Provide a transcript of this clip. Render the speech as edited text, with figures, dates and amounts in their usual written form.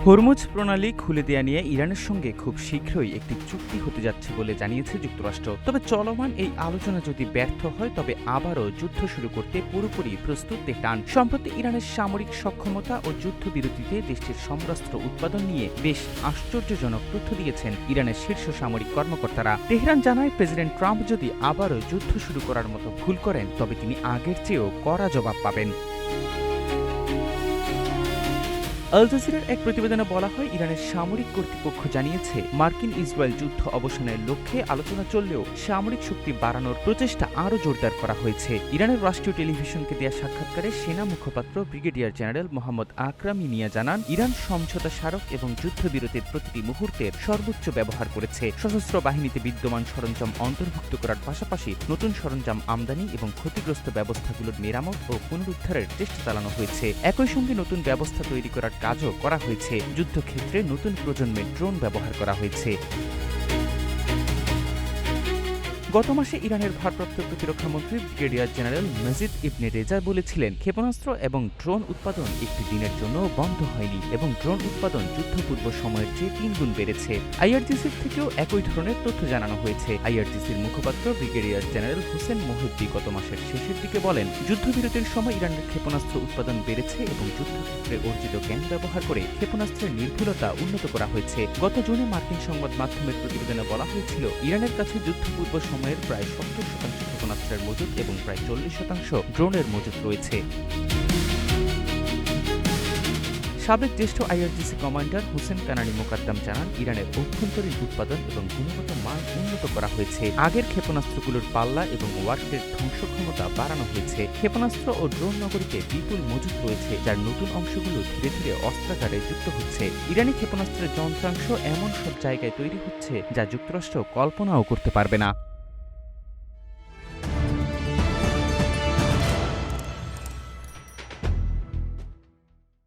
Hormuz প্রণালী খুলে দেয়া নিয়ে ইরানের সঙ্গে খুব শীঘ্রই একটি চুক্তি হতে যাচ্ছে বলে জানিয়েছে যুক্তরাষ্ট্র। তবে চলমান এই আলোচনা যদি ব্যর্থ হয় তবে আবারও যুদ্ধ শুরু করতে পুরোপুরি প্রস্তুত তেহরান। সম্প্রতি ইরানের সামরিক সক্ষমতা ও যুদ্ধবিরতিতে দেশটির সমরাস্ত্র উৎপাদন নিয়ে বেশ আশ্চর্যজনক তথ্য দিয়েছেন ইরানের শীর্ষ সামরিক কর্মকর্তারা। তেহরান জানায়, প্রেসিডেন্ট ট্রাম্প যদি আবারও যুদ্ধ শুরু করার মতো ভুল করেন তবে তিনি আগের চেয়েও কড়া জবাব পাবেন। আল জাজিরার এক প্রতিবেদনে বলা হয়, ইরানের সামরিক কর্তৃপক্ষ জানিয়েছে মার্কিন ইসরায়েল যুদ্ধ অবসানের লক্ষ্যে আলোচনা চললেও সামরিক শক্তি বাড়ানোর প্রচেষ্টা আরও জোরদার করা হয়েছে। ইরানের রাষ্ট্রীয় টেলিভিশনকে দেয়া সাক্ষাৎকারে সেনা মুখপাত্র ব্রিগেডিয়ার জেনারেল মোহাম্মদ আকরাম মিনিয়া জানান, ইরান সমঝোতা স্মারক এবং যুদ্ধবিরতির প্রতিটি মুহূর্তের সর্বোচ্চ ব্যবহার করেছে। সশস্ত্র বাহিনীতে বিদ্যমান সরঞ্জাম অন্তর্ভুক্ত করার পাশাপাশি নতুন সরঞ্জাম আমদানি এবং ক্ষতিগ্রস্ত ব্যবস্থাগুলোর মেরামত ও পুনরুদ্ধারের চেষ্টা চালানো হয়েছে। একই সঙ্গে নতুন ব্যবস্থা তৈরি করার কাজও করা হয়েছে। যুদ্ধক্ষেত্রে নতুন প্রজন্মের ড্রোন ব্যবহার করা হয়েছে। গত মাসে ইরানের ভারপ্রাপ্ত প্রতিরক্ষামন্ত্রী ব্রিগেডিয়ার জেনারেল মজিদ ইবনে রেজা বলেছিলেন, ক্ষেপণাস্ত্র এবং ড্রোন উৎপাদন একটি দিনের জন্য বন্ধ হয়নি এবং ড্রোন উৎপাদন যুদ্ধপূর্ব সময়ের চেয়ে 3 গুণ বেড়েছে। আইআরজিসির থেকেও একই ধরনের তথ্য জানানো হয়েছে। আইআরজিসির মুখপাত্র ব্রিগেডিয়ার জেনারেল হোসেন মোহিউদ্দি গত মাসের শেষের দিকে বলেন, যুদ্ধবিরতির সময় ইরানের ক্ষেপণাস্ত্র উৎপাদন বেড়েছে এবং যুদ্ধক্ষেত্রে অর্জিত জ্ঞান ব্যবহার করে ক্ষেপণাস্ত্রের নির্ভুলতা উন্নত করা হয়েছে। গত জুনে মার্কিন সংবাদ মাধ্যমের প্রতিবেদনে বলা হয়েছিল, ইরানের কাছে যুদ্ধপূর্ব সময়ের প্রায় 70% ক্ষেপণাস্ত্রের মজুদ এবং প্রায় 40% ড্রোনের মজুদ রয়েছে। সাবেক জ্যেষ্ঠ আইআরজিসি কমান্ডার হুসেন কানানি মোকাদ্দাম জানান, ইরানের অভ্যন্তরীণ উৎপাদন এবং গুণগত মান উন্নত করা হয়েছে। আগের ক্ষেপণাস্ত্রগুলোর পাল্লা এবং ওয়ার্কের ধ্বংস ক্ষমতা বাড়ানো হয়েছে। ক্ষেপণাস্ত্র ও ড্রোন নগরীতে বিপুল মজুদ রয়েছে, যার নতুন অংশগুলো ধীরে ধীরে অস্ত্রাগারে যুক্ত হচ্ছে। ইরানি ক্ষেপণাস্ত্রের যন্ত্রাংশ এমন সব জায়গায় তৈরি হচ্ছে যা যুক্তরাষ্ট্র কল্পনাও করতে পারবে না।